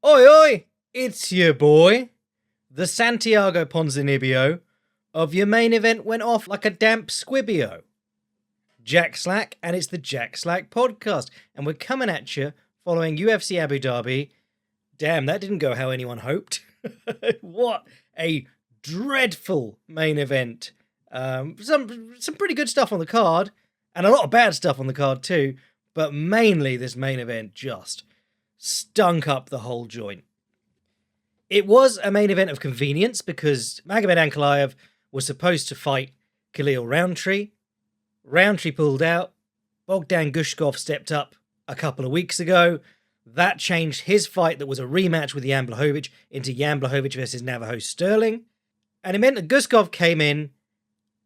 Oi, oi! It's your boy, the Santiago Ponzinibbio of your main event went off like a damp squibbio. Jack Slack, and it's the Jack Slack podcast, and we're coming at you following UFC Abu Dhabi. Damn, that didn't go how anyone hoped. What a dreadful main event. Some pretty good stuff on the card, and a lot of bad stuff on the card too, but mainly this main event just stunk up the whole joint. It was a main event of convenience because Magomed Ankalaev was supposed to fight Khalil Roundtree. Roundtree pulled out. Bogdan Guskov stepped up a couple of weeks ago. That changed his fight that was a rematch with Jan Blachowicz into Jan Blachowicz versus Navajo Sterling. And it meant that Guskov came in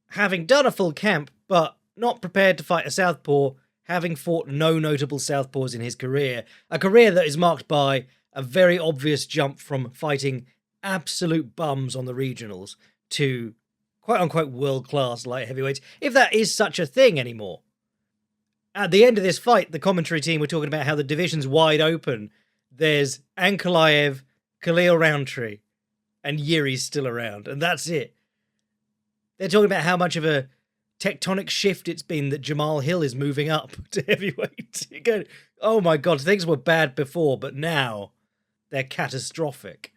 having done a full camp, but not prepared to fight a southpaw, having fought no notable southpaws in his career. A career that is marked by a very obvious jump from fighting absolute bums on the regionals to quote-unquote world-class light heavyweights, if that is such a thing anymore. At the end of this fight, the commentary team were talking about how the division's wide open. There's Ankalaev, Khalil Roundtree, and Yuri's still around, and that's it. They're talking about how much of a tectonic shift it's been that Jamal Hill is moving up to heavyweight. You go, oh my God, things were bad before, but now they're catastrophic.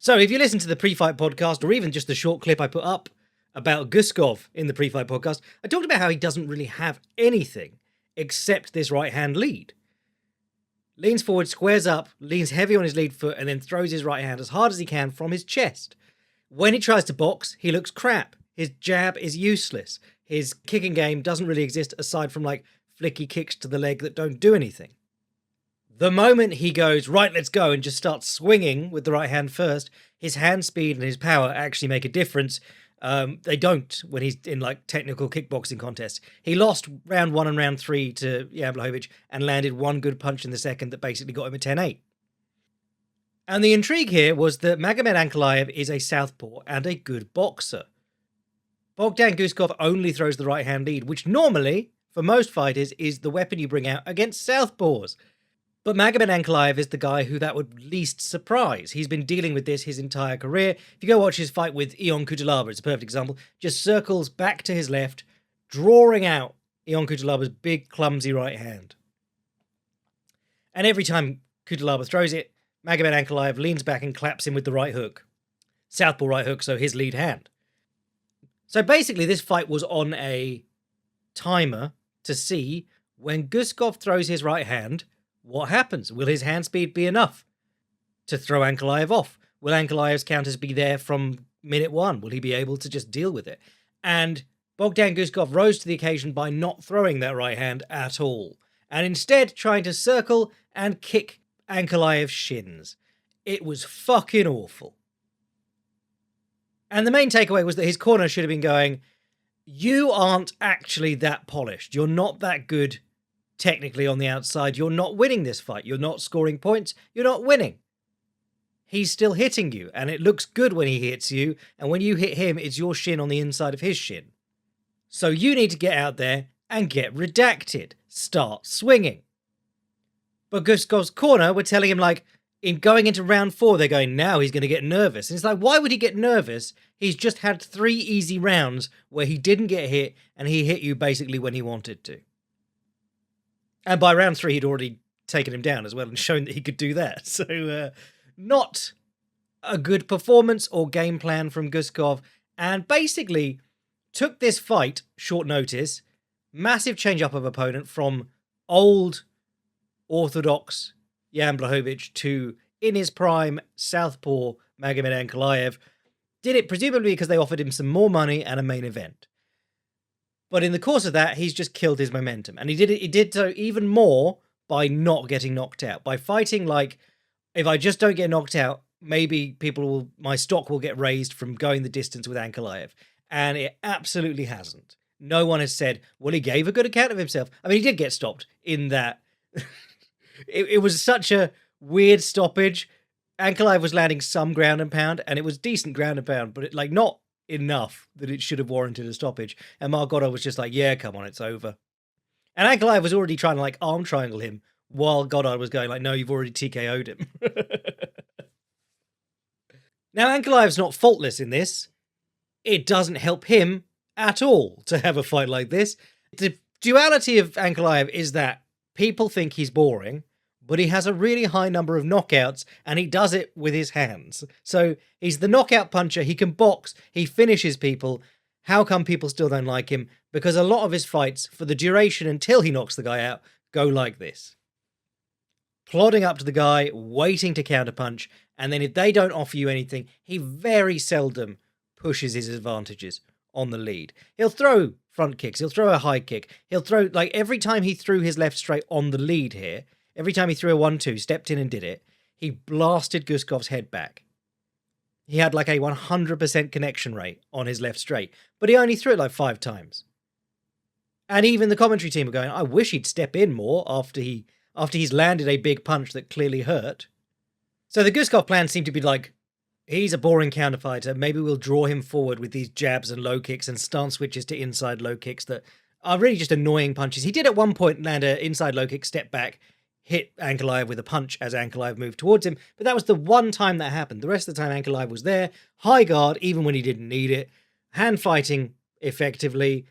So if you listen to the pre-fight podcast, or even just the short clip I put up about Guskov in the pre-fight podcast, I talked about how he doesn't really have anything except this right-hand lead. Leans forward, squares up, leans heavy on his lead foot, and then throws his right hand as hard as he can from his chest. When he tries to box, he looks crap. His jab is useless. His kicking game doesn't really exist aside from like flicky kicks to the leg that don't do anything. The moment he goes, right, let's go, and just starts swinging with the right hand first, his hand speed and his power actually make a difference. They don't when he's in like technical kickboxing contests. He lost round 1 and round 3 to Jan Blachowicz and landed one good punch in the second that basically got him a 10-8. And the intrigue here was that Magomed Ankalaev is a southpaw and a good boxer. Bogdan Guskov only throws the right-hand lead, which normally, for most fighters, is the weapon you bring out against southpaws. But Magomed Ankalaev is the guy who that would least surprise. He's been dealing with this his entire career. If you go watch his fight with Ion Cutelaba, it's a perfect example. Just circles back to his left, drawing out Ion Cutelaba's big, clumsy right hand. And every time Cutelaba throws it, Magomed Ankalaev leans back and claps him with the right hook. Southpaw right hook, so his lead hand. So basically, this fight was on a timer to see when Guskov throws his right hand, what happens? Will his hand speed be enough to throw Ankalaev off? Will Ankalaev's counters be there from minute 1? Will he be able to just deal with it? And Bogdan Guskov rose to the occasion by not throwing that right hand at all, and instead trying to circle and kick Ankalaev's shins. It was fucking awful. And the main takeaway was that his corner should have been going, you aren't actually that polished. You're not that good technically on the outside. You're not winning this fight. You're not scoring points. You're not winning. He's still hitting you, and it looks good when he hits you, and when you hit him, it's your shin on the inside of his shin. So you need to get out there and get redacted. Start swinging. But Guskov's corner were telling him, like, in going into round 4, they're going, now he's going to get nervous. And it's like, why would he get nervous? He's just had 3 easy rounds where he didn't get hit, and he hit you basically when he wanted to. And by round 3, he'd already taken him down as well and shown that he could do that. So not a good performance or game plan from Guskov, and basically took this fight, short notice, massive change-up of opponent from old, orthodox Jan Blachowicz to, in his prime, southpaw Magomed Ankalaev. Did it presumably because they offered him some more money and a main event. But in the course of that, he's just killed his momentum. And he did so even more by not getting knocked out. By fighting like, if I just don't get knocked out, maybe my stock will get raised from going the distance with Ankalaev. And it absolutely hasn't. No one has said, well, he gave a good account of himself. I mean, he did get stopped in that. It was such a weird stoppage. Ankalaev was landing some ground and pound, and it was decent ground and pound, but not enough that it should have warranted a stoppage. And Margotto was just like, yeah, come on, it's over. And Ankalaev was already trying to like arm triangle him while Goddard was going like, no, you've already TKO'd him. Now, Ankalaev's not faultless in this. It doesn't help him at all to have a fight like this. The duality of Ankalaev is that people think he's boring, but he has a really high number of knockouts, and he does it with his hands. So he's the knockout puncher, he can box, he finishes people. How come people still don't like him? Because a lot of his fights, for the duration until he knocks the guy out, go like this. Plodding up to the guy, waiting to counterpunch, and then if they don't offer you anything, he very seldom pushes his advantages on the lead. He'll throw front kicks, he'll throw a high kick, he'll throw, like every time he threw his left straight on the lead here, every time he threw a 1-2, stepped in and did it, he blasted Guskov's head back. He had like a 100% connection rate on his left straight, but he only threw it like 5 times. And even the commentary team are going, I wish he'd step in more after he's landed a big punch that clearly hurt. So the Guskov plan seemed to be like, he's a boring counterfighter, maybe we'll draw him forward with these jabs and low kicks and stance switches to inside low kicks that are really just annoying punches. He did at one point land an inside low kick, step back, hit Ankalaev with a punch as Ankalaev moved towards him, but that was the one time that happened. The rest of the time Ankalaev was there, high guard even when he didn't need it, hand fighting effectively,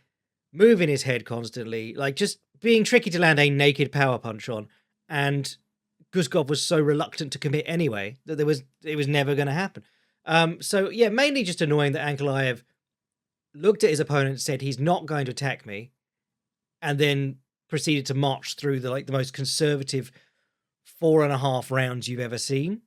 moving his head constantly, like just being tricky to land a naked power punch on, and Guskov was so reluctant to commit anyway that it was never going to happen. So yeah, mainly just annoying that Ankalaev looked at his opponent and said he's not going to attack me, and then proceeded to march through the most conservative 4.5 rounds you've ever seen.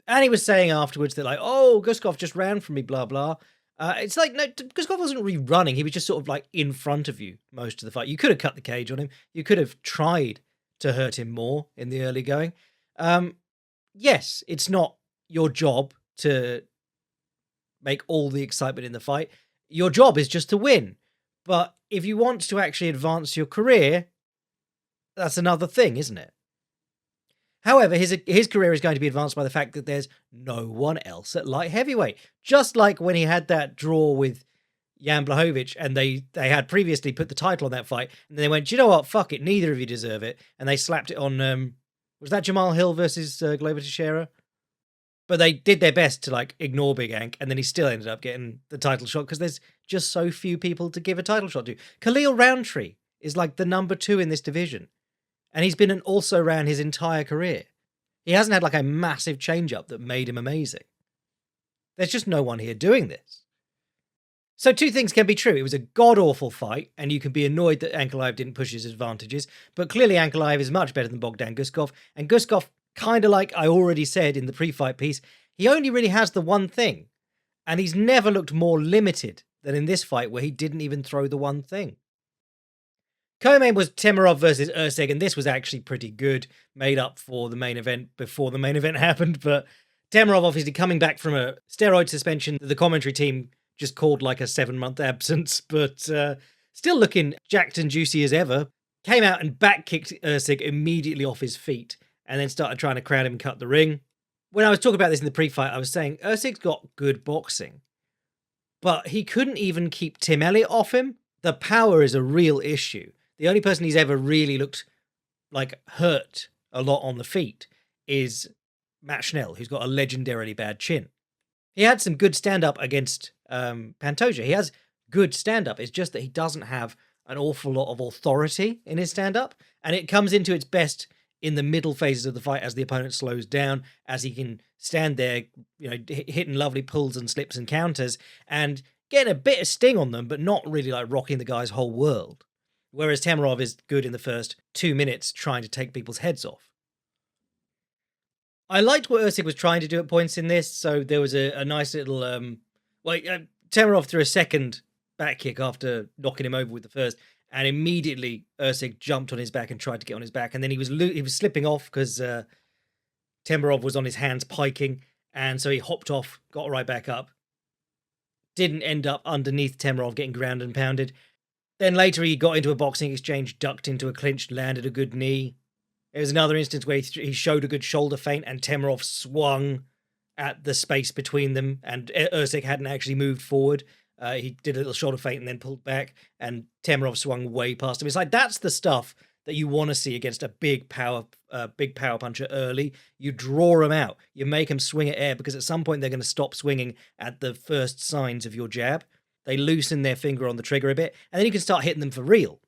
And he was saying afterwards that like, oh, Guskov just ran from me, blah blah. It's like, no, Guskov wasn't really running. He was just sort of like in front of you most of the fight. You could have cut the cage on him. You could have tried to hurt him more in the early going. Yes, it's not your job to make all the excitement in the fight. Your job is just to win. But if you want to actually advance your career, that's another thing, isn't it? However, his career is going to be advanced by the fact that there's no one else at light heavyweight. Just like when he had that draw with Jan Blachowicz, and they had previously put the title on that fight, and then they went, you know what, fuck it, neither of you deserve it, and they slapped it on, was that Jamal Hill versus Glover Teixeira? But they did their best to like ignore Big Ank, and then he still ended up getting the title shot because there's just so few people to give a title shot to. Khalil Roundtree is like the number 2 in this division, and he's been an also-ran his entire career. He hasn't had like a massive change-up that made him amazing. There's just no one here doing this. So 2 things can be true. It was a god-awful fight, and you can be annoyed that Ankalaev didn't push his advantages, but clearly Ankalaev is much better than Bogdan Guskov, and Guskov, kind of like I already said in the pre-fight piece, he only really has the one thing, and he's never looked more limited than in this fight where he didn't even throw the one thing. Co-main was Temirov versus Erceg, and this was actually pretty good, made up for the main event before the main event happened, but Temirov obviously coming back from a steroid suspension that the commentary team just called like a 7-month absence, but still looking jacked and juicy as ever, came out and back-kicked Erceg immediately off his feet, and then started trying to crowd him and cut the ring. When I was talking about this in the pre-fight, I was saying Erceg's got good boxing, but he couldn't even keep Tim Elliott off him. The power is a real issue. The only person he's ever really looked like hurt a lot on the feet is Matt Schnell, who's got a legendarily bad chin. He had some good stand-up against Pantoja. He has good stand-up. It's just that he doesn't have an awful lot of authority in his stand-up, and it comes into its best in the middle phases of the fight as the opponent slows down, as he can stand there, hitting lovely pulls and slips and counters and getting a bit of sting on them, but not really like rocking the guy's whole world. Whereas Temirov is good in the first 2 minutes trying to take people's heads off. I liked what Erceg was trying to do at points in this, so there was a nice little... Temirov threw a second back kick after knocking him over with the first, and immediately Erceg jumped on his back and tried to get on his back, and then he was slipping off because Temirov was on his hands piking, and so he hopped off, got right back up. Didn't end up underneath Temirov getting ground and pounded. Then later he got into a boxing exchange, ducked into a clinch, landed a good knee. There was another instance where he showed a good shoulder feint and Temirov swung at the space between them, and Erceg hadn't actually moved forward. He did a little shoulder feint and then pulled back, and Temirov swung way past him. It's like, that's the stuff that you want to see against a big power puncher early. You draw them out. You make them swing at air, because at some point they're going to stop swinging at the first signs of your jab. They loosen their finger on the trigger a bit, and then you can start hitting them for real.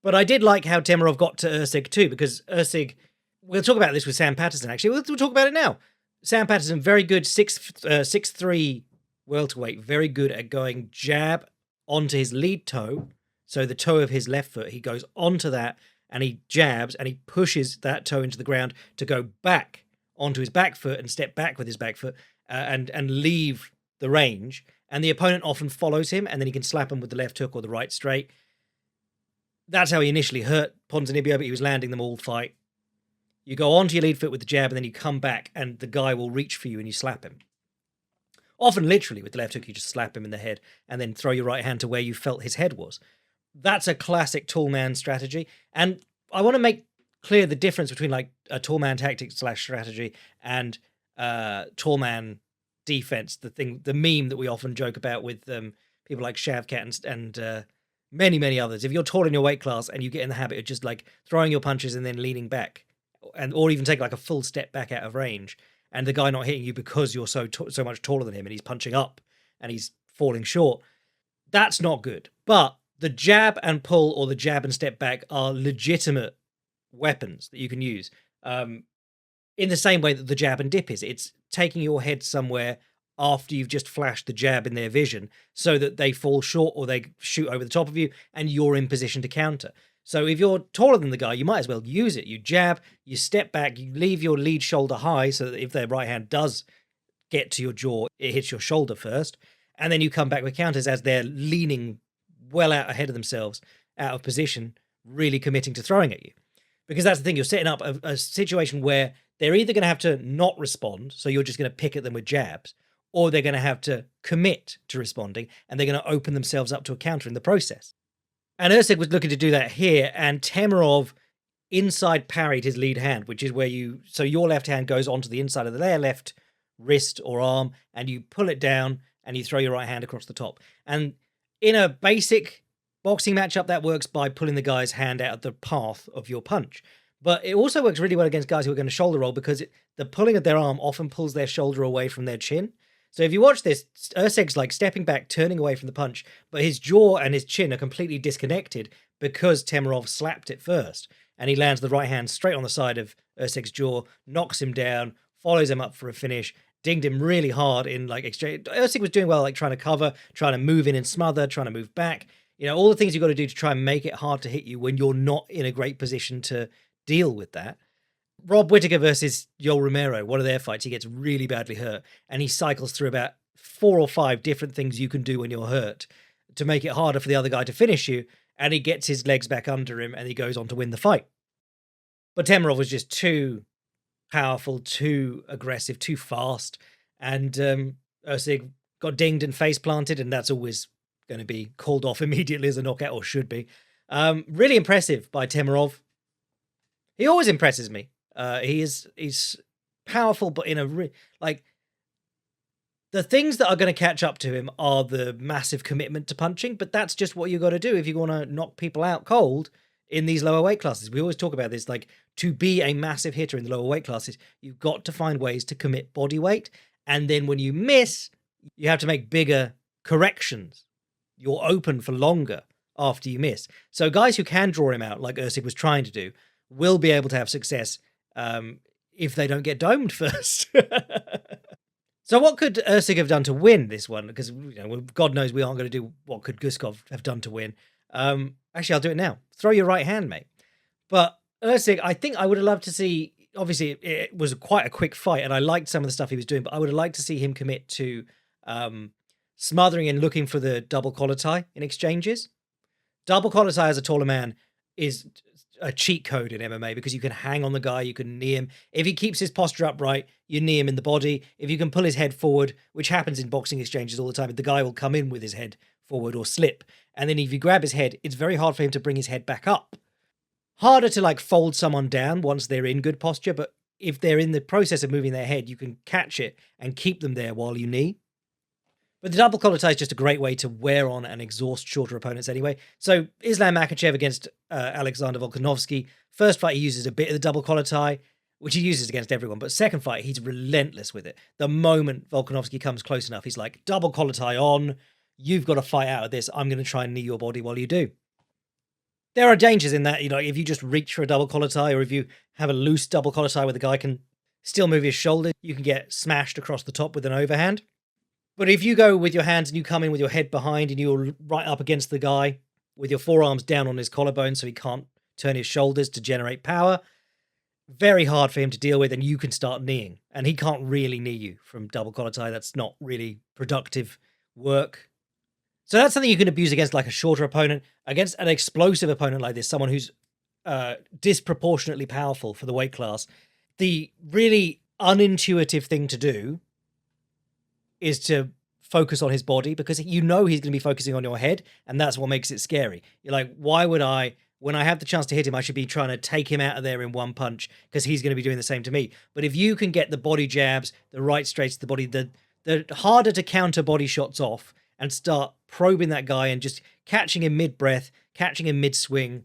But I did like how Temirov got to Erceg too, because Erceg, we'll talk about this with Sam Patterson actually. We'll talk about it now. Sam Patterson, very good, 6'3" welterweight, very good at going jab onto his lead toe. So the toe of his left foot, he goes onto that and he jabs and he pushes that toe into the ground to go back onto his back foot and step back with his back foot and leave the range. And the opponent often follows him, and then he can slap him with the left hook or the right straight. That's how he initially hurt Ponzinibbio, but he was landing them all fight. You go onto your lead foot with the jab, and then you come back, and the guy will reach for you, and you slap him. Often literally with the left hook, you just slap him in the head, and then throw your right hand to where you felt his head was. That's a classic tall man strategy. And I want to make clear the difference between like a tall man tactic / strategy and tall man defense. The meme that we often joke about with people like Shavkat and many others. If you're tall in your weight class and you get in the habit of just like throwing your punches and then leaning back, or even take like a full step back out of range, and the guy not hitting you because you're so much taller than him and he's punching up and he's falling short, that's not good. But the jab and pull or the jab and step back are legitimate weapons that you can use. In the same way that the jab and dip is. It's taking your head somewhere after you've just flashed the jab in their vision so that they fall short or they shoot over the top of you and you're in position to counter. So if you're taller than the guy, you might as well use it. You jab, you step back, you leave your lead shoulder high so that if their right hand does get to your jaw, it hits your shoulder first. And then you come back with counters as they're leaning well out ahead of themselves, out of position, really committing to throwing at you. Because that's the thing, you're setting up a situation where they're either going to have to not respond, so you're just going to pick at them with jabs, or they're going to have to commit to responding, and they're going to open themselves up to a counter in the process. And Erceg was looking to do that here, and Temirov inside parried his lead hand, which is where so your left hand goes onto the inside of their left wrist or arm, and you pull it down, and you throw your right hand across the top. And in a basic boxing matchup, that works by pulling the guy's hand out of the path of your punch. But it also works really well against guys who are going to shoulder roll, because the pulling of their arm often pulls their shoulder away from their chin. So if you watch this, Erceg's like stepping back, turning away from the punch, but his jaw and his chin are completely disconnected because Temirov slapped it first. And he lands the right hand straight on the side of Erceg's jaw, knocks him down, follows him up for a finish, dinged him really hard in like exchange. Erceg was doing well, like trying to cover, trying to move in and smother, trying to move back. You know, all the things you've got to do to try and make it hard to hit you when you're not in a great position to deal with that. Rob Whittaker versus Yoel Romero, one of their fights, he gets really badly hurt, and he cycles through about 4 or 5 different things you can do when you're hurt to make it harder for the other guy to finish you, and he gets his legs back under him, and he goes on to win the fight. But Temirov was just too powerful, too aggressive, too fast, and Erceg got dinged and face planted, and that's always going to be called off immediately as a knockout, or should be. Really impressive by Temirov. He always impresses me. He's powerful, but in a like the things that are going to catch up to him are the massive commitment to punching. But that's just what you got to do if you want to knock people out cold in these lower weight classes. We always talk about this, like to be a massive hitter in the lower weight classes, you've got to find ways to commit body weight, and then when you miss, you have to make bigger corrections. You're open for longer after you miss. So guys who can draw him out, like Erceg was trying to do, will be able to have success if they don't get domed first. So what could Erceg have done to win this one? Because God knows we aren't going to do what could Guskov have done to win. Actually, I'll do it now. Throw your right hand, mate. But Erceg, I think I would have loved to see, obviously it was quite a quick fight and I liked some of the stuff he was doing, but I would have liked to see him commit to smothering and looking for the double collar tie in exchanges. Double collar tie as a taller man is a cheat code in MMA because you can hang on the guy, you can knee him. If he keeps his posture upright, you knee him in the body. If you can pull his head forward, which happens in boxing exchanges all the time, the guy will come in with his head forward or slip. And then if you grab his head, it's very hard for him to bring his head back up. Harder to like fold someone down once they're in good posture, but if they're in the process of moving their head, you can catch it and keep them there while you knee. But the double collar tie is just a great way to wear on and exhaust shorter opponents anyway. So Islam Makhachev against Alexander Volkanovski. First fight, he uses a bit of the double collar tie, which he uses against everyone. But second fight, he's relentless with it. The moment Volkanovski comes close enough, he's like, double collar tie on. You've got to fight out of this. I'm going to try and knee your body while you do. There are dangers in that, if you just reach for a double collar tie, or if you have a loose double collar tie where the guy can still move his shoulder, you can get smashed across the top with an overhand. But if you go with your hands and you come in with your head behind and you're right up against the guy with your forearms down on his collarbone so he can't turn his shoulders to generate power, very hard for him to deal with, and you can start kneeing. And he can't really knee you from double collar tie. That's not really productive work. So that's something you can abuse against like a shorter opponent. Against an explosive opponent like this, someone who's disproportionately powerful for the weight class, the really unintuitive thing to do is to focus on his body, because he's going to be focusing on your head, and that's what makes it scary. You're like, why would when I have the chance to hit him, I should be trying to take him out of there in one punch, because he's going to be doing the same to me. But if you can get the body jabs, the right straights to the body, the harder to counter body shots off, and start probing that guy and just catching him mid-breath, catching him mid-swing,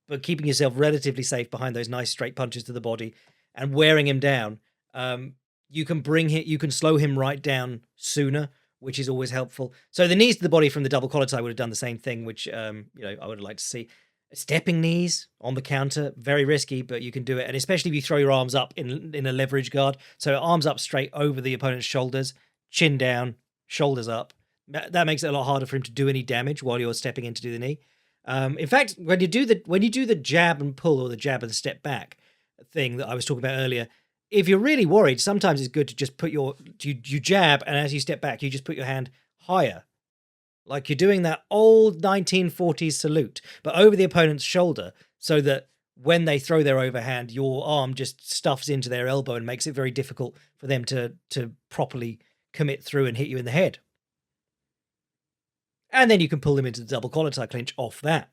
but keeping yourself relatively safe behind those nice straight punches to the body and wearing him down, you can slow him right down sooner, which is always helpful. So the knees to the body from the double collar tie would have done the same thing, which I would like to see. Stepping knees on the counter, very risky, but you can do it. And especially if you throw your arms up in a leverage guard. So arms up straight over the opponent's shoulders, chin down, shoulders up. That makes it a lot harder for him to do any damage while you're stepping in to do the knee. In fact, when you do the jab and pull, or the jab and step back thing that I was talking about earlier, if you're really worried, sometimes it's good to just put you jab, and as you step back, you just put your hand higher. Like you're doing that old 1940s salute, but over the opponent's shoulder, so that when they throw their overhand, your arm just stuffs into their elbow and makes it very difficult for them to properly commit through and hit you in the head. And then you can pull them into the double collar tie clinch off that.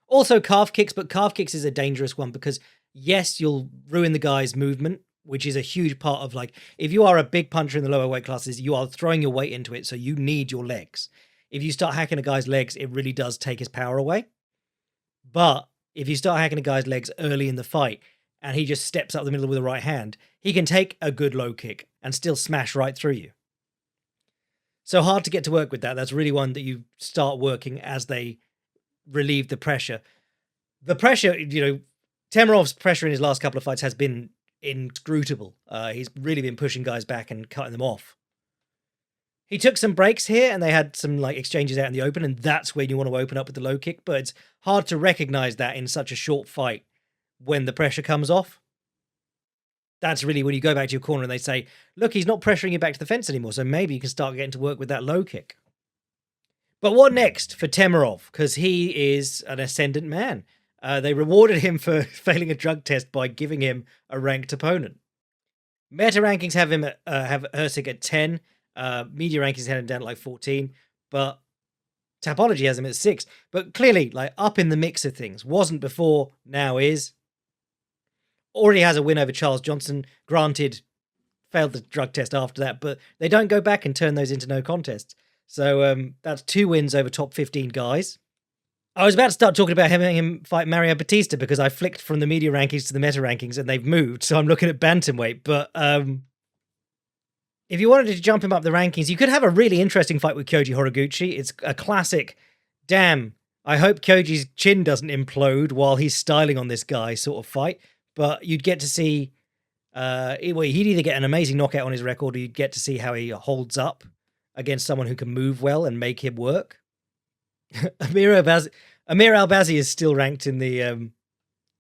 Also calf kicks, but calf kicks is a dangerous one because, yes, you'll ruin the guy's movement, which is a huge part of, like, if you are a big puncher in the lower weight classes, you are throwing your weight into it, so you need your legs. If you start hacking a guy's legs, it really does take his power away. But if you start hacking a guy's legs early in the fight and he just steps up the middle with the right hand, he can take a good low kick and still smash right through you. So hard to get to work with that. That's really one that you start working as they relieve the pressure. The pressure, Temirov's pressure in his last couple of fights has been inscrutable. He's really been pushing guys back and cutting them off. He took some breaks here, and they had some exchanges out in the open, and that's when you want to open up with the low kick, but it's hard to recognize that in such a short fight when the pressure comes off. That's really when you go back to your corner and they say, look, he's not pressuring you back to the fence anymore, so maybe you can start getting to work with that low kick. But what next for Temirov? Because he is an ascendant man. They rewarded him for failing a drug test by giving him a ranked opponent. Meta rankings have him have Erceg at 10. Media rankings had him down at 14. But Tapology has him at 6. But clearly, up in the mix of things. Wasn't before, now is. Already has a win over Charles Johnson. Granted, failed the drug test after that, but they don't go back and turn those into no contests. So that's 2 wins over top 15 guys. I was about to start talking about having him fight Mario Batista because I flicked from the media rankings to the meta rankings and they've moved, so I'm looking at bantamweight. But if you wanted to jump him up the rankings, you could have a really interesting fight with Kyoji Horiguchi. It's a classic, damn, I hope Kyoji's chin doesn't implode while he's styling on this guy sort of fight. But you'd get to see, he'd either get an amazing knockout on his record, or you'd get to see how he holds up against someone who can move well and make him work. Amir Albazi is still ranked in the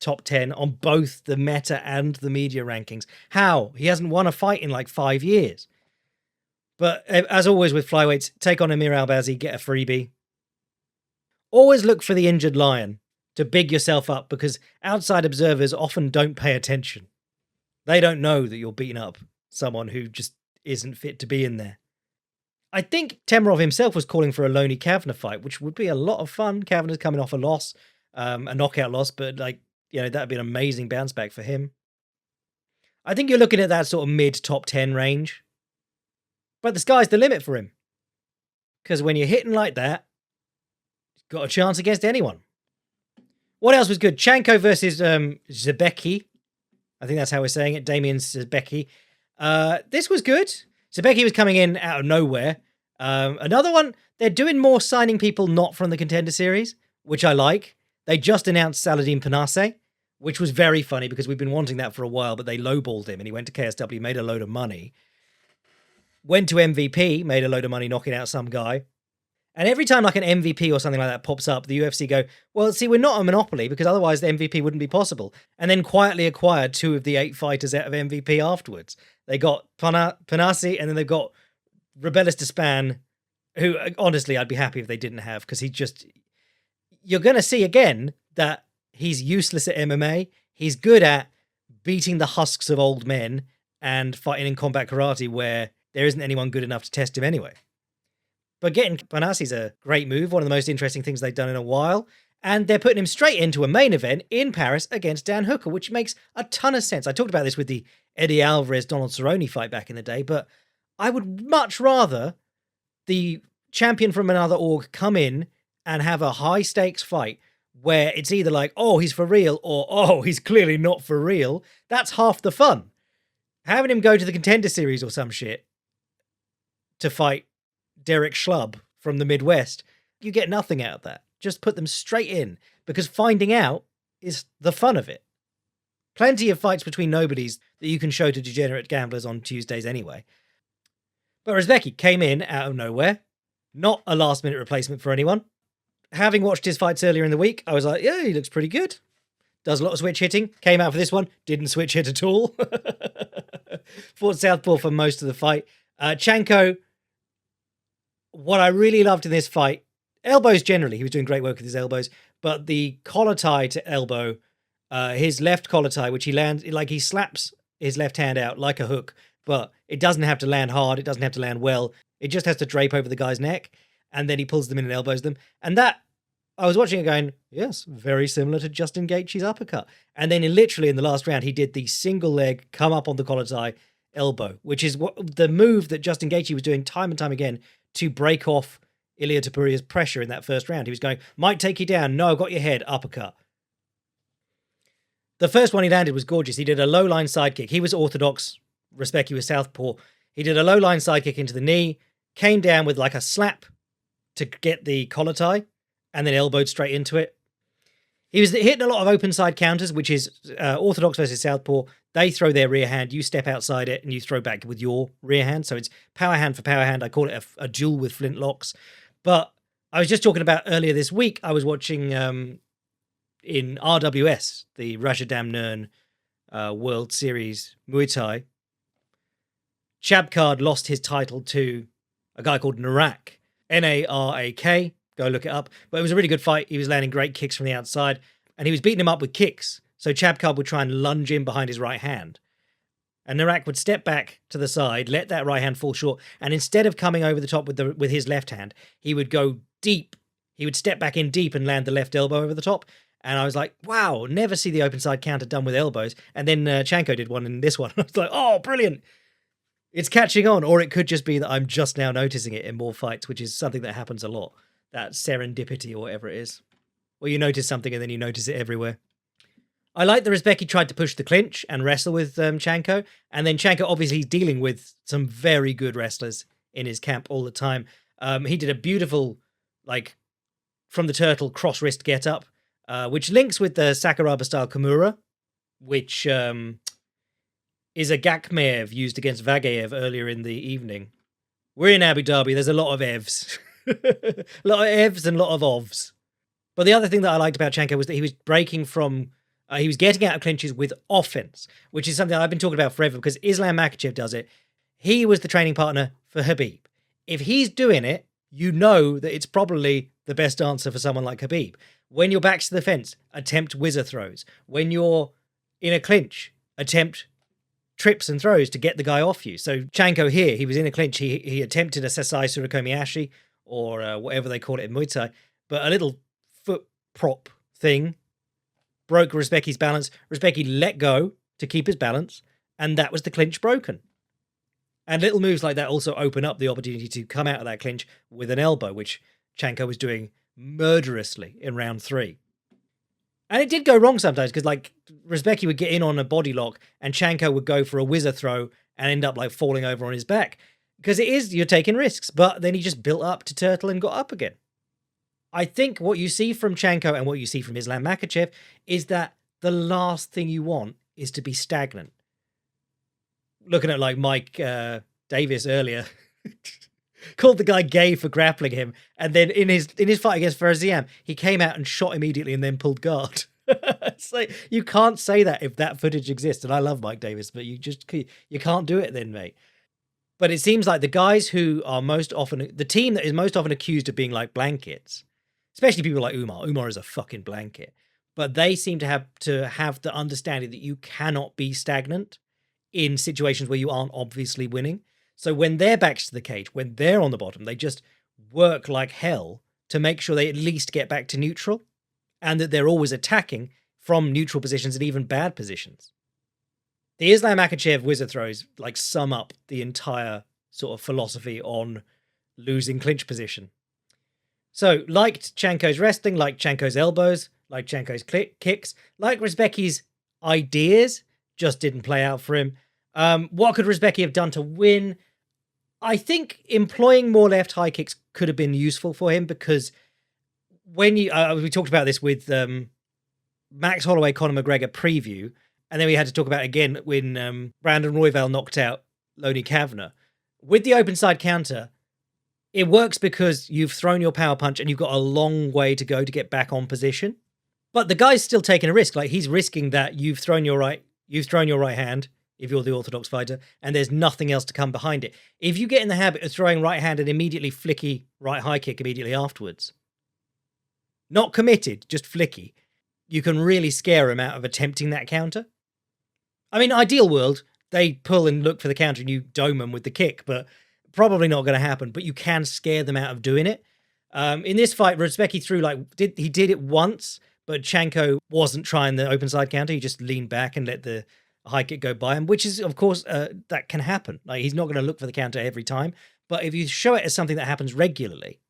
top 10 on both the meta and the media rankings. How? He hasn't won a fight in 5 years. But as always with flyweights, take on Amir Albazi, get a freebie. Always look for the injured lion to big yourself up, because outside observers often don't pay attention. They don't know that you're beating up someone who just isn't fit to be in there. I think Temirov himself was calling for a Loney Kavanagh fight, which would be a lot of fun. Kavanagh's coming off a loss, a knockout loss, but that'd be an amazing bounce back for him. I think you're looking at that sort of mid top 10 range. But the sky's the limit for him. Because when you're hitting like that, you've got a chance against anyone. What else was good? Chanco versus Rzpecki. I think that's how we're saying it. Damien Rzpecki. This was good. Rzpecki was coming in out of nowhere. Another one, they're doing more signing people not from the Contender Series, which I like. They just announced Saladin Panase, which was very funny because we've been wanting that for a while, but they lowballed him and he went to KSW, made a load of money. Went to MVP, made a load of money knocking out some guy. And every time like an MVP or something like that pops up, the UFC go, well, see, we're not a monopoly because otherwise the MVP wouldn't be possible. And then quietly acquired 2 of the 8 fighters out of MVP afterwards. They got Panasi and then they've got Rebellis Despan, who honestly I'd be happy if they didn't have because you're going to see again that he's useless at MMA. He's good at beating the husks of old men and fighting in combat karate where there isn't anyone good enough to test him anyway. But getting Panasi's a great move, one of the most interesting things they've done in a while. And they're putting him straight into a main event in Paris against Dan Hooker, which makes a ton of sense. I talked about this with the Eddie Alvarez-Donald Cerrone fight back in the day, but I would much rather the champion from another org come in and have a high-stakes fight where it's either like, oh, he's for real, or, oh, he's clearly not for real. That's half the fun. Having him go to the Contender Series or some shit to fight Derek Schlub from the Midwest, you get nothing out of that. Just put them straight in, because finding out is the fun of it. Plenty of fights between nobodies that you can show to degenerate gamblers on Tuesdays anyway. But Rzpecki came in out of nowhere, not a last-minute replacement for anyone. Having watched his fights earlier in the week, I was like, yeah, he looks pretty good. Does a lot of switch hitting. Came out for this one, didn't switch hit at all. Fought southpaw for most of the fight. Chanco, what I really loved in this fight, elbows generally, he was doing great work with his elbows, but the collar tie to elbow, his left collar tie, which he lands, like he slaps his left hand out like a hook, but it doesn't have to land hard, it doesn't have to land well, it just has to drape over the guy's neck, and then he pulls them in and elbows them. And that, I was watching it going, yes, very similar to Justin Gaethje's uppercut. And then literally in the last round, he did the single leg, come up on the collar tie, elbow, which is what the move that Justin Gaethje was doing time and time again to break off Ilia Topuria's pressure in that first round. He was going, might take you down. No, got your head. Uppercut. The first one he landed was gorgeous. He did a low line sidekick. He was orthodox. Rzpecki was southpaw. He did a low line sidekick into the knee, came down with like a slap to get the collar tie, and then elbowed straight into it. He was hitting a lot of open side counters, which is orthodox versus southpaw. They throw their rear hand, you step outside it, and you throw back with your rear hand. So it's power hand for power hand. I call it a duel with flintlocks. But I was just talking about earlier this week, I was watching in RWS, the Rajadamnern World Series Muay Thai. Chabcard lost his title to a guy called Narak, Narak. Go look it up. But it was a really good fight. He was landing great kicks from the outside, and he was beating him up with kicks. So Chabcard would try and lunge in behind his right hand. And Narak would step back to the side, let that right hand fall short, and instead of coming over the top with his left hand, he would go deep. He would step back in deep and land the left elbow over the top. And I was like, wow, never see the open side counter done with elbows. And then Chanco did one in this one. I was like, oh, brilliant. It's catching on. Or it could just be that I'm just now noticing it in more fights, which is something that happens a lot. That serendipity or whatever it is. Where you notice something and then you notice it everywhere. I like that Rzpecki tried to push the clinch and wrestle with Chanco. And then Chanco obviously dealing with some very good wrestlers in his camp all the time. He did a beautiful, like, from the turtle cross wrist get up, which links with the Sakuraba style Kimura, which is a Gakmev used against Vagayev earlier in the evening. We're in Abu Dhabi. There's a lot of evs. A lot of evs and a lot of ovs. But the other thing that I liked about Chanco was that he was breaking from... he was getting out of clinches with offense, which is something I've been talking about forever because Islam Makhachev does it. He was the training partner for Khabib. If he's doing it, you know that it's probably the best answer for someone like Khabib. When your back's to the fence, attempt whizzer throws. When you're in a clinch, attempt trips and throws to get the guy off you. So Chanco here, he was in a clinch. He attempted a Sasai Surakomiashi or whatever they call it in Muay Thai, but a little foot prop thing broke Rzpecki's balance. Rzpecki let go to keep his balance, and that was the clinch broken. And little moves like that also open up the opportunity to come out of that clinch with an elbow, which Chanco was doing murderously in round 3. And it did go wrong sometimes because, like, Rzpecki would get in on a body lock and Chanco would go for a whizzer throw and end up, like, falling over on his back. Because you're taking risks. But then he just built up to turtle and got up again. I think what you see from Chanco and what you see from Islam Makhachev is that the last thing you want is to be stagnant. Looking at, like, Mike Davis earlier, called the guy gay for grappling him, and then in his fight against Ferziam, he came out and shot immediately and then pulled guard. It's like, you can't say that if that footage exists, and I love Mike Davis, but you can't do it then, mate. But it seems like the guys who are the team that is most often accused of being like blankets, especially people like Umar. Umar is a fucking blanket, but they seem to have the understanding that you cannot be stagnant in situations where you aren't obviously winning. So when their backs to the cage, when they're on the bottom, they just work like hell to make sure they at least get back to neutral, and that they're always attacking from neutral positions and even bad positions. The Islam Makhachev whizzer throws like sum up the entire sort of philosophy on losing clinch position. So liked Chanco's wrestling, liked Chanco's elbows, liked Chanco's kicks, liked Rzpecki's ideas, just didn't play out for him. What could Rzpecki have done to win? I think employing more left high kicks could have been useful for him, because when we talked about this with Max Holloway, Conor McGregor preview, and then we had to talk about it again when Brandon Royval knocked out Lonnie Kavanagh. With the open side counter, it works because you've thrown your power punch and you've got a long way to go to get back on position. But the guy's still taking a risk. Like, he's risking that you've thrown your right hand, if you're the orthodox fighter, and there's nothing else to come behind it. If you get in the habit of throwing right hand and immediately flicky right high kick immediately afterwards, not committed, just flicky, you can really scare him out of attempting that counter. I mean, ideal world, they pull and look for the counter and you dome them with the kick, but probably not going to happen. But you can scare them out of doing it. In this fight, Rzpecki threw he did it once, but Chanco wasn't trying the open side counter. He just leaned back and let the high kick go by him, which is, of course, that can happen. Like, he's not going to look for the counter every time. But if you show it as something that happens regularly,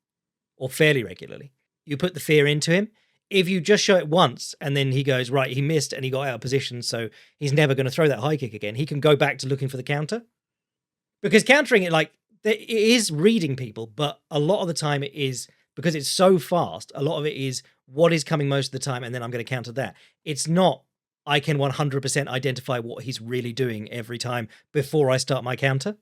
or fairly regularly, you put the fear into him. If you just show it once and then he goes, right, he missed and he got out of position, so he's never going to throw that high kick again, he can go back to looking for the counter. Because countering it, it is reading people, but a lot of the time it is, because it's so fast, a lot of it is what is coming most of the time, and then I'm going to counter that. It's not, I can 100% identify what he's really doing every time before I start my counter.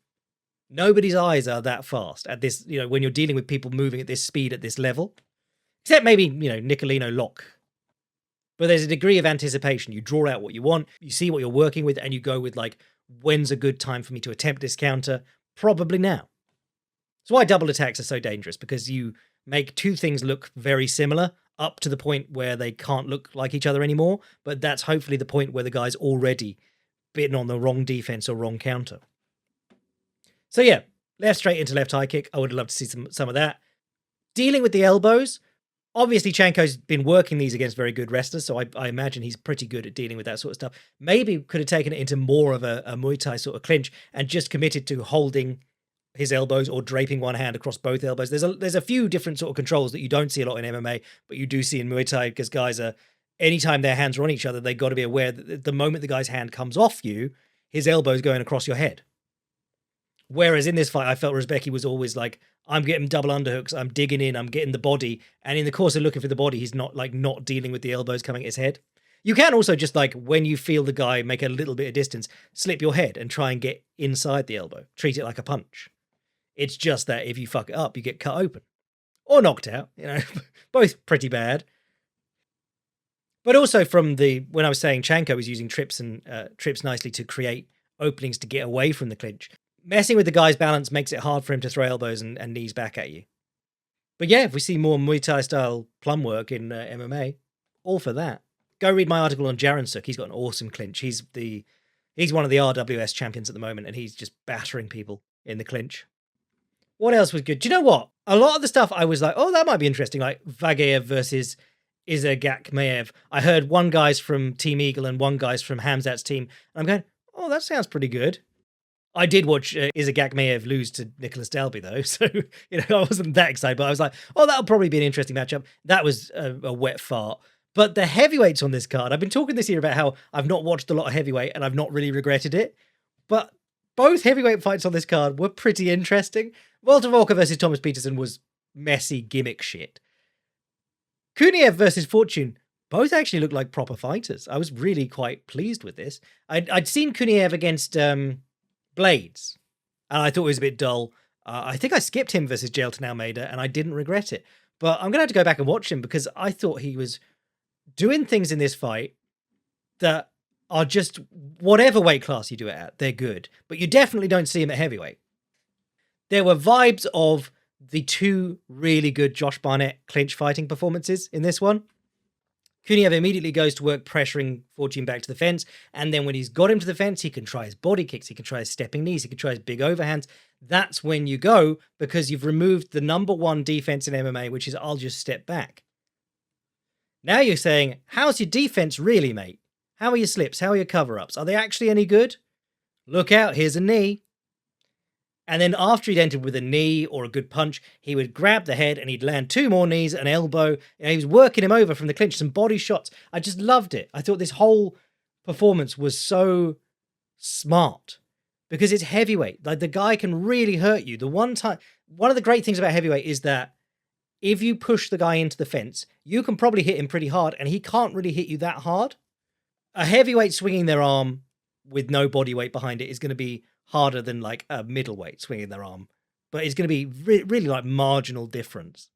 Nobody's eyes are that fast at this, when you're dealing with people moving at this speed, at this level. Except maybe, Nicolino Locke. But there's a degree of anticipation. You draw out what you want, you see what you're working with, and you go with, when's a good time for me to attempt this counter? Probably now. That's why double attacks are so dangerous, because you make two things look very similar up to the point where they can't look like each other anymore. But that's hopefully the point where the guy's already bitten on the wrong defense or wrong counter. So yeah, left straight into left high kick. I would love to see some of that. Dealing with the elbows. Obviously, Chanco's been working these against very good wrestlers, so I imagine he's pretty good at dealing with that sort of stuff. Maybe could have taken it into more of a Muay Thai sort of clinch and just committed to holding his elbows or draping one hand across both elbows. There's a few different sort of controls that you don't see a lot in MMA, but you do see in Muay Thai, because guys are, anytime their hands are on each other, they've got to be aware that the moment the guy's hand comes off you, his elbow's going across your head. Whereas in this fight, I felt Rzpecki was always like, I'm getting double underhooks, I'm digging in, I'm getting the body. And in the course of looking for the body, he's not dealing with the elbows coming at his head. You can also just, when you feel the guy make a little bit of distance, slip your head and try and get inside the elbow. Treat it like a punch. It's just that if you fuck it up, you get cut open. Or knocked out, both pretty bad. But also when I was saying Chanco was using trips nicely to create openings to get away from the clinch, messing with the guy's balance makes it hard for him to throw elbows and knees back at you. But yeah, if we see more Muay Thai style plum work in MMA, all for that. Go read my article on Jaron Suk. He's got an awesome clinch. He's one of the RWS champions at the moment, and he's just battering people in the clinch. What else was good? Do you know what? A lot of the stuff I was like, oh, that might be interesting, like Vagayev versus Izagakmaev. I heard one guy's from Team Eagle and one guy's from Hamzat's team. And I'm going, oh, that sounds pretty good. I did watch Erceg lose to Nicholas Dalby, though, so I wasn't that excited, but I was like, oh, that'll probably be an interesting matchup. That was a wet fart. But the heavyweights on this card, I've been talking this year about how I've not watched a lot of heavyweight and I've not really regretted it, but both heavyweight fights on this card were pretty interesting. Walter Walker versus Thomas Petersen was messy gimmick shit. Kuniev versus Fortune both actually looked like proper fighters. I was really quite pleased with this. I'd seen Kuniev against Blades, and I thought it was a bit dull. I think I skipped him versus Jailton Almeida, and I didn't regret it. But I'm going to have to go back and watch him because I thought he was doing things in this fight that are just whatever weight class you do it at, they're good. But you definitely don't see him at heavyweight. There were vibes of the two really good Josh Barnett clinch fighting performances in this one. Kuniev immediately goes to work pressuring Fortune back to the fence, and then when he's got him to the fence, he can try his body kicks, he can try his stepping knees, he can try his big overhands. That's when you go, because you've removed the number one defense in MMA, which is I'll just step back. Now you're saying, how's your defense really, mate? How are your slips? How are your cover-ups? Are they actually any good? Look out, here's a knee. And then after he'd entered with a knee or a good punch, he would grab the head and he'd land two more knees, an elbow. And he was working him over from the clinch, some body shots. I just loved it. I thought this whole performance was so smart because it's heavyweight. Like, the guy can really hurt you. One of the great things about heavyweight is that if you push the guy into the fence, you can probably hit him pretty hard and he can't really hit you that hard. A heavyweight swinging their arm with no body weight behind it is going to be harder than like a middleweight swinging their arm, but it's going to be really like marginal difference.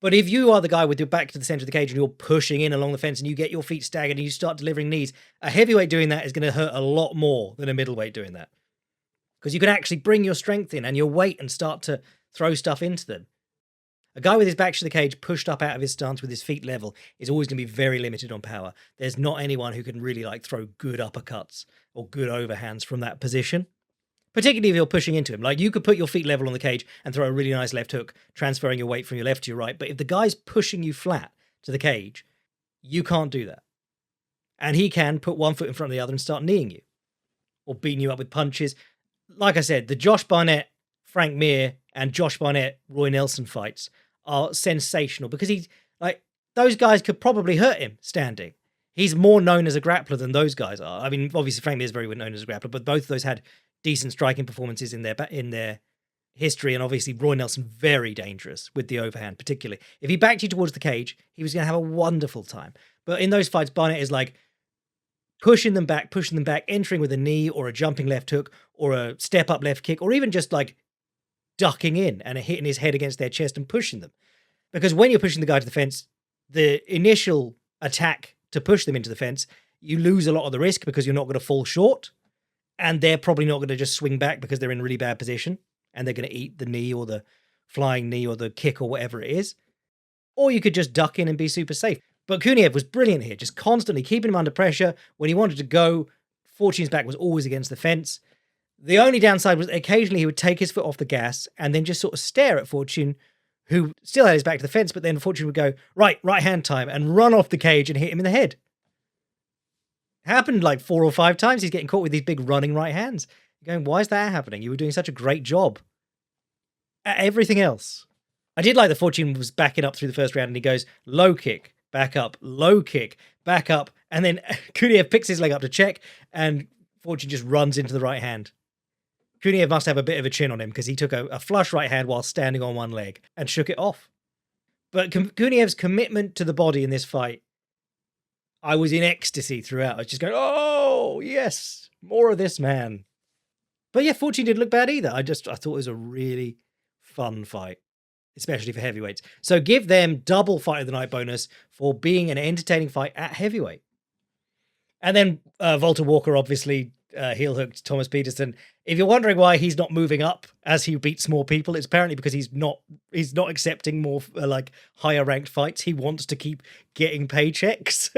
But if you are the guy with your back to the center of the cage and you're pushing in along the fence and you get your feet staggered and you start delivering knees, a heavyweight doing that is going to hurt a lot more than a middleweight doing that, because you can actually bring your strength in and your weight and start to throw stuff into them. A guy with his back to the cage pushed up out of his stance with his feet level is always going to be very limited on power. There's not anyone who can really like throw good uppercuts or good overhands from that position, particularly if you're pushing into him. Like, you could put your feet level on the cage and throw a really nice left hook, transferring your weight from your left to your right. But if the guy's pushing you flat to the cage, you can't do that. And he can put one foot in front of the other and start kneeing you or beating you up with punches. Like I said, the Josh Barnett, Frank Mir, and Josh Barnett, Roy Nelson fights are sensational because those guys could probably hurt him standing. He's more known as a grappler than those guys are. I mean, obviously Frank Mir is very well known as a grappler, but both of those had decent striking performances in their history, and obviously Roy Nelson very dangerous with the overhand, particularly. If he backed you towards the cage, he was going to have a wonderful time. But in those fights, Barnett is like pushing them back, entering with a knee or a jumping left hook or a step-up left kick, or even just like ducking in and hitting his head against their chest and pushing them. Because when you're pushing the guy to the fence, the initial attack to push them into the fence, you lose a lot of the risk because you're not going to fall short, and they're probably not going to just swing back because they're in a really bad position and they're going to eat the knee or the flying knee or the kick or whatever it is. Or you could just duck in and be super safe. But Kuniev was brilliant here, just constantly keeping him under pressure. When he wanted to go, Fortune's back was always against the fence. The only downside was occasionally he would take his foot off the gas and then just sort of stare at Fortune, who still had his back to the fence, but then Fortune would go, right hand time, and run off the cage and hit him in the head. Happened like 4 or 5 times. He's getting caught with these big running right hands. You're going, why is that happening? You were doing such a great job at everything else. I did like the Fortune was backing up through the first round and he goes, low kick, back up, low kick, back up. And then Kuniev picks his leg up to check and Fortune just runs into the right hand. Kuniev must have a bit of a chin on him because he took a flush right hand while standing on one leg and shook it off. But Kuniev's commitment to the body in this fight, I was in ecstasy throughout. I was just going, oh, yes, more of this man. But yeah, Fortune didn't look bad either. I thought it was a really fun fight, especially for heavyweights. So give them double fight of the night bonus for being an entertaining fight at heavyweight. And then Walter Walker obviously heel hooked Thomas Petersen. If you're wondering why he's not moving up as he beats more people, it's apparently because he's not accepting more like higher ranked fights. He wants to keep getting paychecks.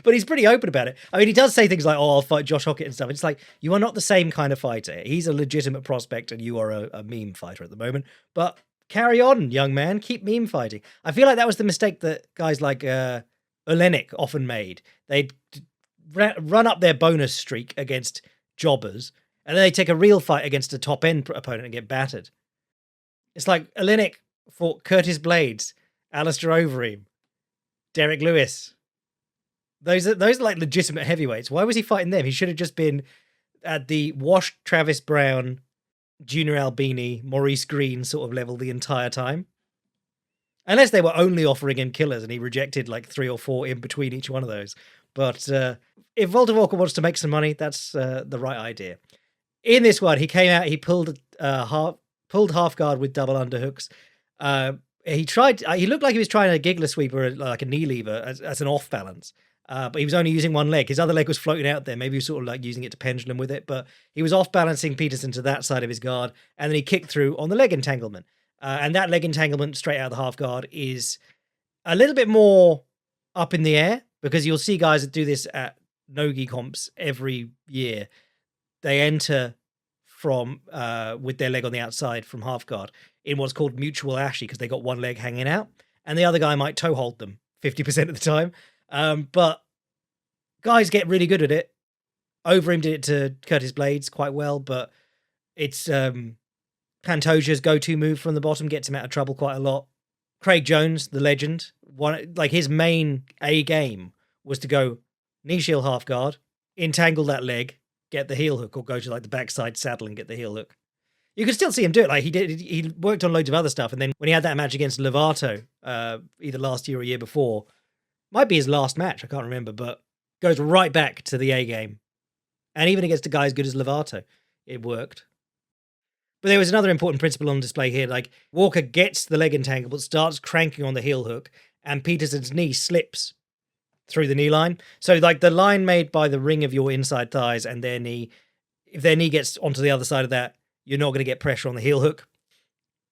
But he's pretty open about it. I mean, he does say things like, oh, I'll fight Josh Hockett and stuff. It's like, you are not the same kind of fighter. He's a legitimate prospect and you are a meme fighter at the moment. But carry on, young man. Keep meme fighting. I feel like that was the mistake that guys like Olenek often made. They'd run up their bonus streak against jobbers And then they take a real fight against a top-end opponent and get battered. It's like Oleinik fought Curtis Blades, Alistair Overeem, Derek Lewis. Those are like legitimate heavyweights. Why was he fighting them? He should have just been at the washed Travis Brown, Junior Albini, Maurice Green sort of level the entire time. Unless they were only offering him killers and he rejected like 3 or 4 in between each one of those. But if Walter Walker wants to make some money, that's the right idea. In this one, he came out, he pulled half guard with double underhooks. He looked like he was trying a giggler sweep or like a knee lever as an off balance. But he was only using one leg. His other leg was floating out there. Maybe he was sort of like using it to pendulum with it. But he was off balancing Petersen to that side of his guard. And then he kicked through on the leg entanglement. And that leg entanglement straight out of the half guard is a little bit more up in the air, because you'll see guys that do this at no-gi comps every year. They enter from with their leg on the outside from half guard in what's called mutual ashi, because they got one leg hanging out. And the other guy might toe hold them 50% of the time. But guys get really good at it. Overeem did it to Curtis Blades quite well, but it's Pantoja's go-to move from the bottom gets him out of trouble quite a lot. Craig Jones, the legend, his main A game was to go knee shield half guard, entangle that leg, get the heel hook, or go to like the backside saddle and get the heel hook. You can still see him do it. Like he worked on loads of other stuff, and then when he had that match against Lovato, either last year or year before, might be his last match, I can't remember, but goes right back to the A game. And even against a guy as good as Lovato, it worked. But there was another important principle on display here. Like, Walker gets the leg entanglement, starts cranking on the heel hook, and Petersen's knee slips through the knee line. So, like, the line made by the ring of your inside thighs and their knee, if their knee gets onto the other side of that, you're not going to get pressure on the heel hook.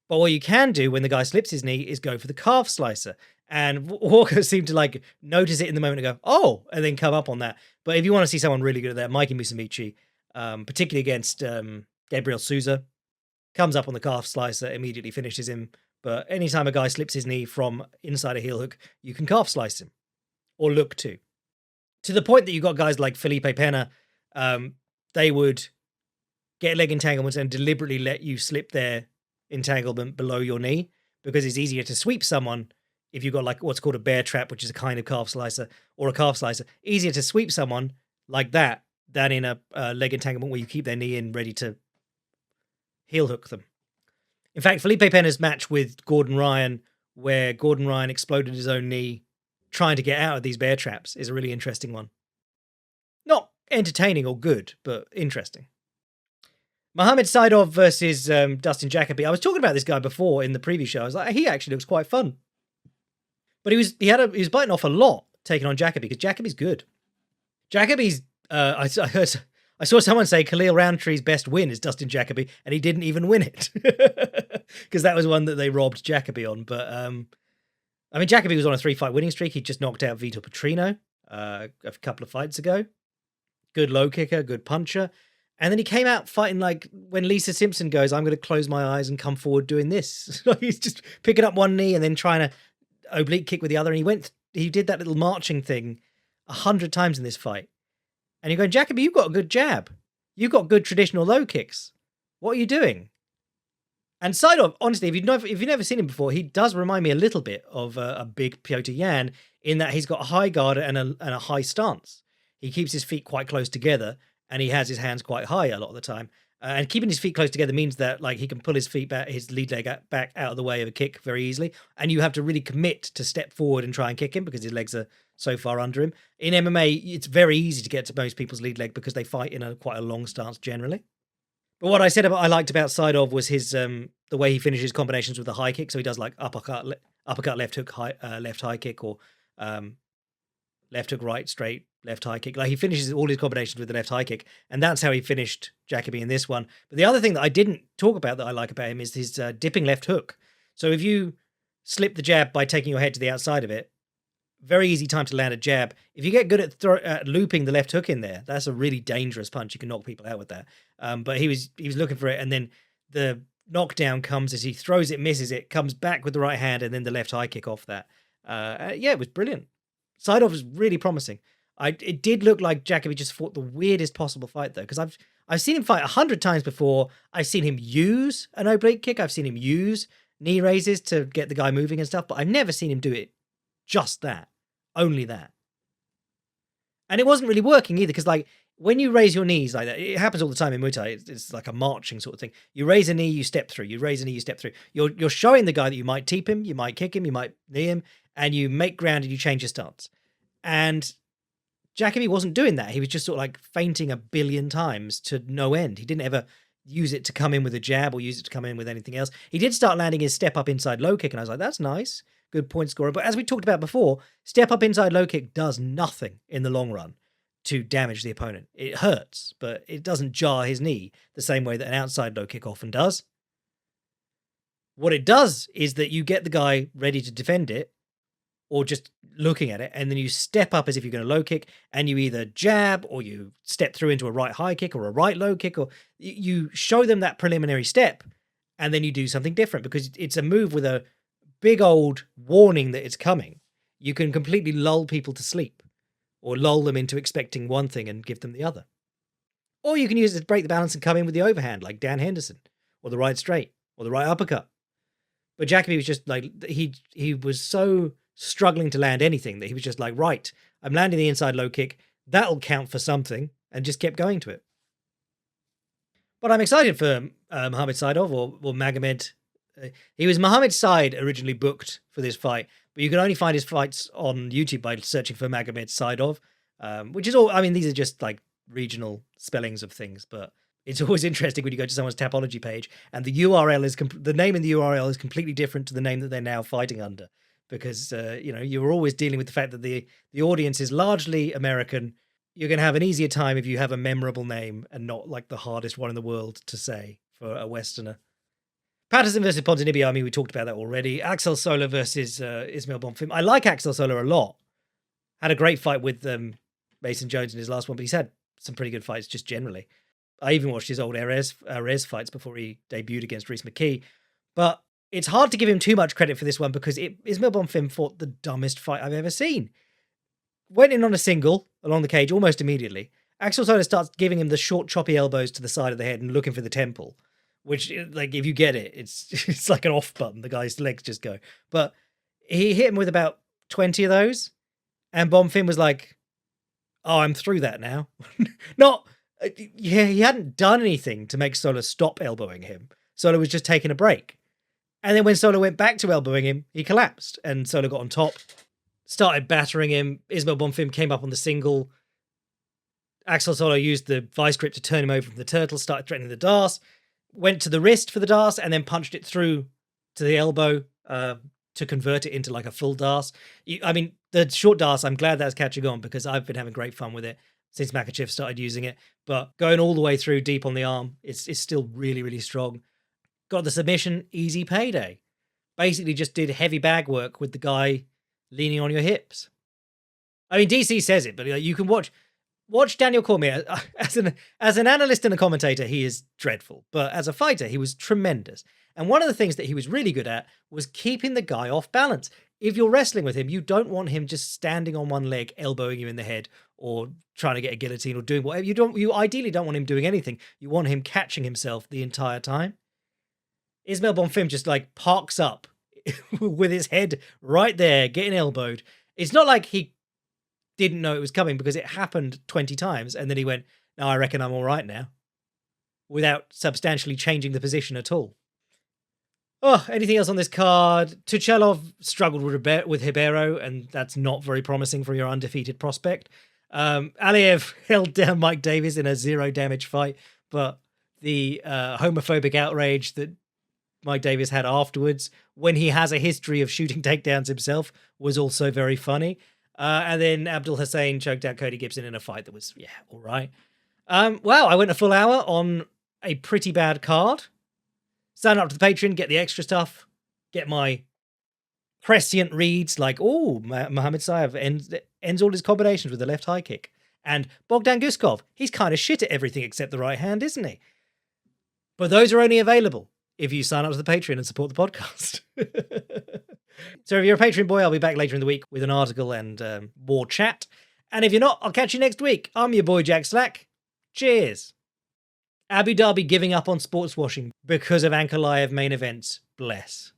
But what you can do when the guy slips his knee is go for the calf slicer. And Walker seemed to, like, notice it in the moment and go, oh, and then come up on that. But if you want to see someone really good at that, Mikey Musumeci, particularly against Gabriel Souza, comes up on the calf slicer, immediately finishes him. But anytime a guy slips his knee from inside a heel hook, you can calf slice him, or look to. To the point that you got guys like Felipe Pena, they would get leg entanglements and deliberately let you slip their entanglement below your knee, because it's easier to sweep someone if you've got like what's called a bear trap, which is a kind of calf slicer, or a calf slicer. Easier to sweep someone like that than in a leg entanglement where you keep their knee in ready to heel hook them. In fact, Felipe Pena's match with Gordon Ryan, where Gordon Ryan exploded his own knee trying to get out of these bear traps, is a really interesting one. Not entertaining or good, but interesting. Mohamed Saidov versus Dustin Jacoby. I was talking about this guy before in the previous show. I was like, he actually looks quite fun. But he was biting off a lot taking on Jacoby, because Jacoby's good. Jacoby's I saw someone say Khalil Roundtree's best win is Dustin Jacoby, and he didn't even win it. Because that was one that they robbed Jacoby on. But, I mean, Jacoby was on a 3-fight winning streak. He just knocked out Vitor Petrino a couple of fights ago. Good low kicker, good puncher. And then he came out fighting like when Lisa Simpson goes, I'm going to close my eyes and come forward doing this. He's just picking up one knee and then trying to oblique kick with the other. And he did that little marching thing 100 times in this fight. And you're going, Jacoby, you've got a good jab. You've got good traditional low kicks. What are you doing? And Saidov, honestly, if you've never seen him before, he does remind me a little bit of a big Piotr Yan, in that he's got a high guard and a high stance. He keeps his feet quite close together, and he has his hands quite high a lot of the time. And keeping his feet close together means that like he can pull his feet back, his lead leg back out of the way of a kick very easily. And you have to really commit to step forward and try and kick him, because his legs are so far under him. In MMA, it's very easy to get to most people's lead leg because they fight in quite a long stance generally. But what I liked about Saidov was his the way he finishes combinations with the high kick. So he does like uppercut, left hook, left high kick, or left hook, right, straight, left high kick. Like he finishes all his combinations with the left high kick, and that's how he finished Jacoby in this one. But the other thing that I didn't talk about that I like about him is his dipping left hook. So if you slip the jab by taking your head to the outside of it, very easy time to land a jab. If you get good at looping the left hook in there, that's a really dangerous punch. You can knock people out with that. But he was looking for it, and then the knockdown comes as he throws it, misses it, comes back with the right hand, and then the left high kick off that. Yeah, it was brilliant. Saidov was really promising. It did look like Jacoby just fought the weirdest possible fight, though, because I've seen him fight 100 times before. I've seen him use an oblique kick. I've seen him use knee raises to get the guy moving and stuff, but I've never seen him do it just that. Only that. And it wasn't really working either, because like when you raise your knees like that, it happens all the time in Muay Thai. It's like a marching sort of thing. You raise a knee, you step through. You raise a knee, you step through. You're showing the guy that you might teep him, you might kick him, you might knee him, and you make ground and you change your stance. And Jacoby wasn't doing that. He was just sort of like feinting 1 billion times to no end. He didn't ever use it to come in with a jab or use it to come in with anything else. He did start landing his step up inside low kick, and I was like, that's nice. Good point scorer. But as we talked about before, step up inside low kick does nothing in the long run to damage the opponent. It hurts, but it doesn't jar his knee the same way that an outside low kick often does. What it does is that you get the guy ready to defend it, or just looking at it, and then you step up as if you're going to low kick, and you either jab or you step through into a right high kick or a right low kick, or you show them that preliminary step, and then you do something different, because it's a move with a big old warning that it's coming. You can completely lull people to sleep, or lull them into expecting one thing and give them the other. Or you can use it to break the balance and come in with the overhand, like Dan Henderson, or the right straight, or the right uppercut. But Jacoby was just like, he was so struggling to land anything that he was just like, right, I'm landing the inside low kick, that'll count for something, and just kept going to it. But I'm excited for Mohamed Saidov or Magomed. He was Mohamed's side originally booked for this fight, but you can only find his fights on YouTube by searching for Magomed Saidov, which is all, I mean, these are just like regional spellings of things, but it's always interesting when you go to someone's Tapology page and the URL is, the name in the URL is completely different to the name that they're now fighting under, because, you're always dealing with the fact that the audience is largely American. You're going to have an easier time if you have a memorable name and not like the hardest one in the world to say for a Westerner. Petersen versus Ponzinibbio, I mean, we talked about that already. Axel Soler versus Ismail Bonfim. I like Axel Soler a lot. Had a great fight with Mason Jones in his last one, but he's had some pretty good fights just generally. I even watched his old Erceg fights before he debuted against Rzpecki. But it's hard to give him too much credit for this one, because Ismail Bonfim fought the dumbest fight I've ever seen. Went in on a single along the cage almost immediately. Axel Soler starts giving him the short, choppy elbows to the side of the head and looking for the temple. Which, like, if you get it, it's like an off button. The guy's legs just go. But he hit him with about 20 of those. And Bonfim was like, oh, I'm through that now. He hadn't done anything to make Soler stop elbowing him. Soler was just taking a break. And then when Soler went back to elbowing him, he collapsed. And Soler got on top, started battering him. Ismail Bonfim came up on the single. Axel Soler used the vice grip to turn him over from the turtle, started threatening the Darce. Went to the wrist for the Darce and then punched it through to the elbow to convert it into like a full Darce. I mean, the short Darce, I'm glad that's catching on, because I've been having great fun with it since Makhachev started using it. But going all the way through deep on the arm, it's still really, really strong. Got the submission, easy payday. Basically just did heavy bag work with the guy leaning on your hips. I mean, DC says it, but you can watch Daniel Cormier. As an analyst and a commentator, he is dreadful. But as a fighter, he was tremendous. And one of the things that he was really good at was keeping the guy off balance. If you're wrestling with him, you don't want him just standing on one leg, elbowing you in the head, or trying to get a guillotine, or doing whatever. You ideally don't want him doing anything. You want him catching himself the entire time. Ismail Bonfim just like parks up with his head right there, getting elbowed. It's not like he didn't know it was coming, because it happened 20 times, and then he went, no, I reckon I'm all right now, without substantially changing the position at all. Oh, anything else on this card? Tuchelov struggled with Ribeiro, and that's not very promising for your undefeated prospect. Ankalaev held down Mike Davis in a 0 damage fight, but the homophobic outrage that Mike Davis had afterwards, when he has a history of shooting takedowns himself, was also very funny. And then Abdul Hussein choked out Cody Gibson in a fight that was, all right. Wow, I went a full hour on a pretty bad card. Sign up to the Patreon, get the extra stuff, get my prescient reads like, Mohamed Saidov ends all his combinations with the left high kick. And Bogdan Guskov, he's kind of shit at everything except the right hand, isn't he? But those are only available if you sign up to the Patreon and support the podcast. So if you're a Patreon boy, I'll be back later in the week with an article and more chat. And if you're not, I'll catch you next week. I'm your boy, Jack Slack. Cheers. Abu Dhabi giving up on sports washing because of Ankalaev main events. Bless.